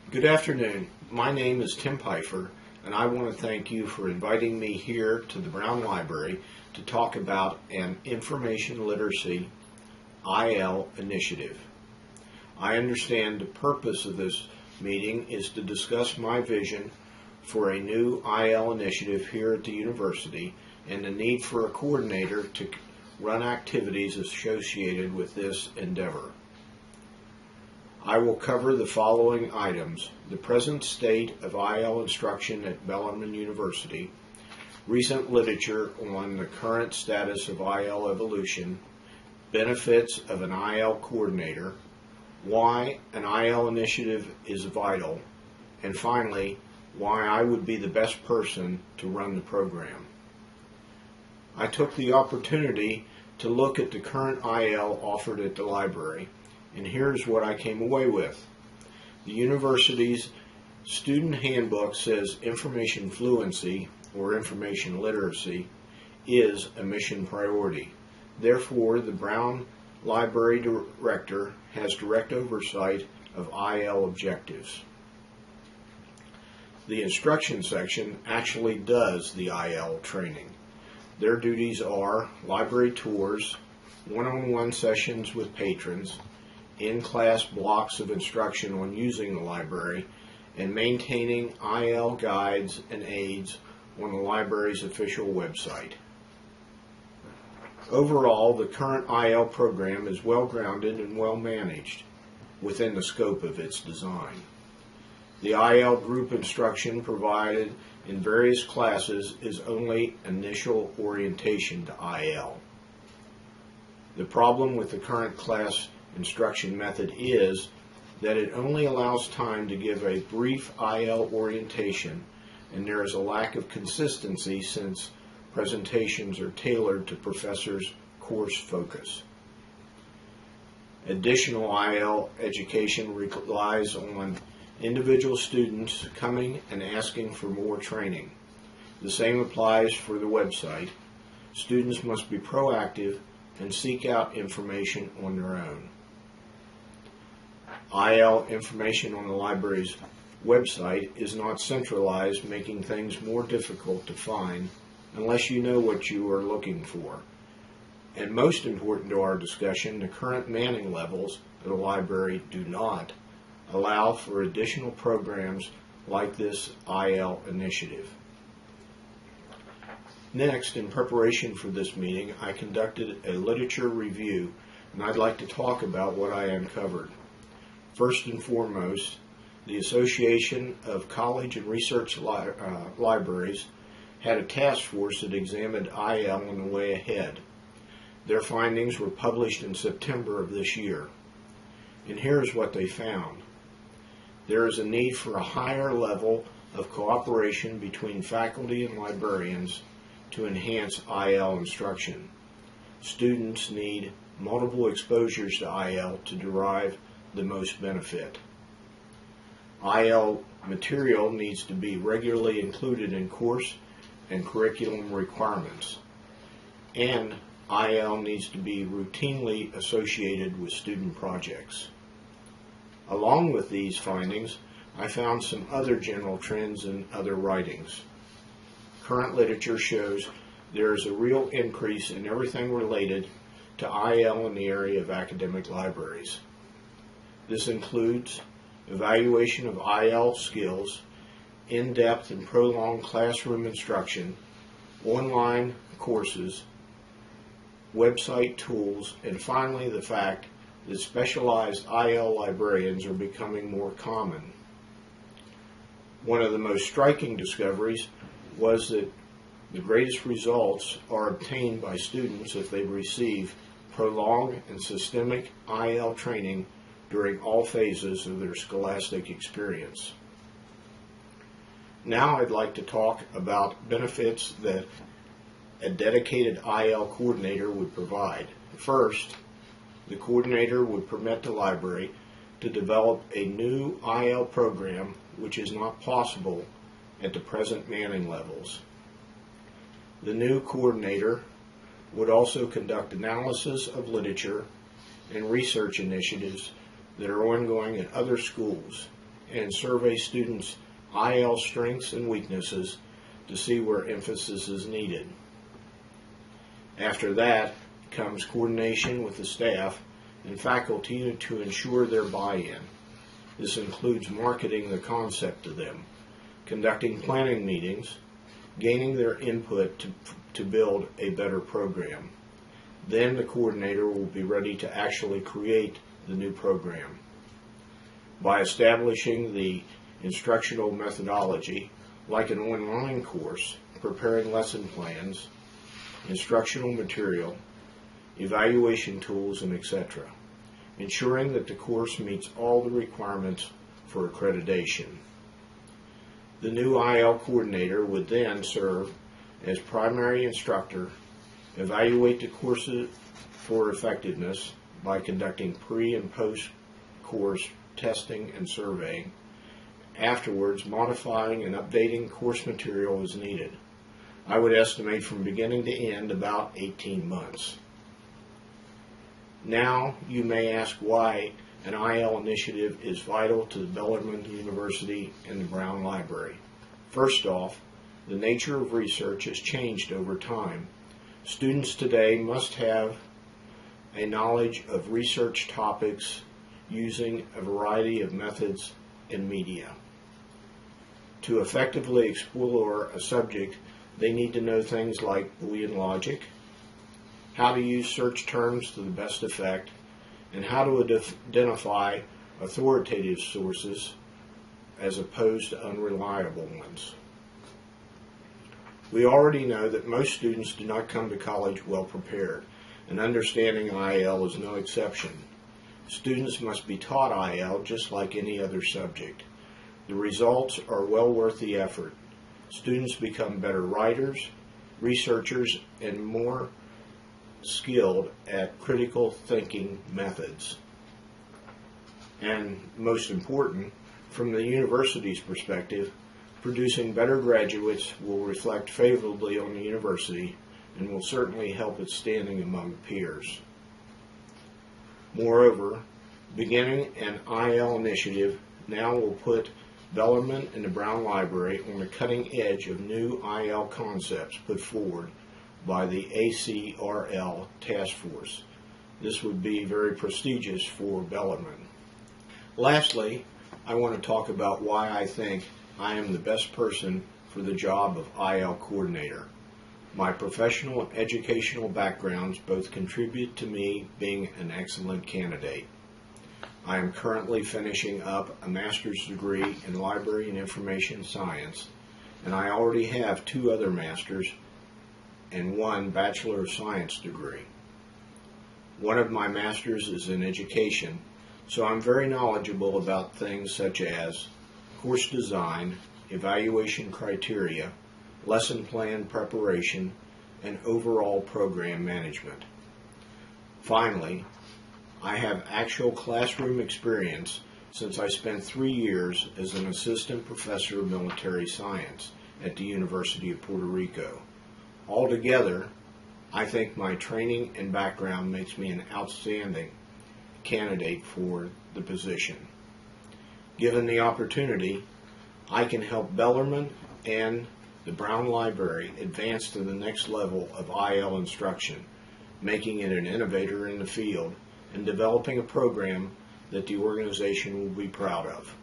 Good afternoon. My name is Tim Pifer, and I want to thank you for inviting me here to the Brown Library to talk about an information literacy IL initiative. I understand the purpose of this meeting is to discuss my vision for a new IL initiative here at the university and the need for a coordinator to run activities associated with this endeavor. I will cover the following items: the present state of IL instruction at Bellarmine University, recent literature on the current status of IL evolution, benefits of an IL coordinator, why an IL initiative is vital, and finally, why I would be the best person to run the program. I took the opportunity to look at the current IL offered at the library, and here's what I came away with. The university's student handbook says information fluency, or information literacy, is a mission priority. Therefore, the Brown Library Director has direct oversight of IL objectives. The instruction section actually does the IL training. Their duties are library tours, one-on-one sessions with patrons, in-class blocks of instruction on using the library, and maintaining IL guides and aids on the library's official website. Overall, the current IL program is well-grounded and well-managed within the scope of its design. The IL group instruction provided in various classes is only initial orientation to IL. The problem with the current class instruction method is that it only allows time to give a brief IL orientation, and there is a lack of consistency since presentations are tailored to professors' course focus. Additional IL education relies on individual students coming and asking for more training. The same applies for the website. Students must be proactive and seek out information on their own. IL information on the library's website is not centralized, making things more difficult to find unless you know what you are looking for. And most important to our discussion, the current manning levels of the library do not allow for additional programs like this IL initiative. Next, in preparation for this meeting, I conducted a literature review, and I'd like to talk about what I uncovered. First and foremost, the Association of College and Research Libraries had a task force that examined IL on the way ahead. Their findings were published in September of this year. And here's what they found. There is a need for a higher level of cooperation between faculty and librarians to enhance IL instruction. Students need multiple exposures to IL to derive the most benefit. IL material needs to be regularly included in course and curriculum requirements, and IL needs to be routinely associated with student projects. Along with these findings, I found some other general trends in other writings. Current literature shows there is a real increase in everything related to IL in the area of academic libraries. This includes evaluation of IL skills, in-depth and prolonged classroom instruction, online courses, website tools, and finally the fact that specialized IL librarians are becoming more common. One of the most striking discoveries was that the greatest results are obtained by students if they receive prolonged and systemic IL training during all phases of their scholastic experience. Now I'd like to talk about benefits that a dedicated IL coordinator would provide. First, the coordinator would permit the library to develop a new IL program which is not possible at the present manning levels. The new coordinator would also conduct analysis of literature and research initiatives that are ongoing at other schools and survey students' IL strengths and weaknesses to see where emphasis is needed. After that comes coordination with the staff and faculty to ensure their buy-in. This includes marketing the concept to them, conducting planning meetings, gaining their input to build a better program. Then the coordinator will be ready to actually create the new program. By establishing the instructional methodology, like an online course, preparing lesson plans, instructional material, evaluation tools, and etc., ensuring that the course meets all the requirements for accreditation. The new IL coordinator would then serve as primary instructor, evaluate the courses for effectiveness by conducting pre- and post-course testing and surveying, afterwards modifying and updating course material as needed. I would estimate from beginning to end about 18 months. Now you may ask why an IL initiative is vital to the Bellarmine University and the Brown Library. First off, the nature of research has changed over time. Students today must have a knowledge of research topics using a variety of methods and media. To effectively explore a subject, they need to know things like Boolean logic, how to use search terms to the best effect, and how to identify authoritative sources as opposed to unreliable ones. We already know that most students do not come to college well prepared, and understanding IL is no exception. Students must be taught IL just like any other subject. The results are well worth the effort. Students become better writers, researchers, and more skilled at critical thinking methods. And most important, from the university's perspective, producing better graduates will reflect favorably on the university and will certainly help its standing among peers. Moreover, beginning an IL initiative now will put Bellarmine and the Brown Library on the cutting edge of new IL concepts put forward by the ACRL task force. This would be very prestigious for Bellarmine. Lastly, I want to talk about why I think I am the best person for the job of IL coordinator. My professional and educational backgrounds both contribute to me being an excellent candidate. I am currently finishing up a master's degree in library and information science, and I already have 2 other master's and 1 Bachelor of Science degree. One of my masters is in education, so I'm very knowledgeable about things such as course design, evaluation criteria, lesson plan preparation, and overall program management. Finally, I have actual classroom experience since I spent 3 years as an assistant professor of military science at the University of Puerto Rico. Altogether, I think my training and background makes me an outstanding candidate for the position. Given the opportunity, I can help Bellarmine and the Brown Library advance to the next level of IL instruction, making it an innovator in the field and developing a program that the organization will be proud of.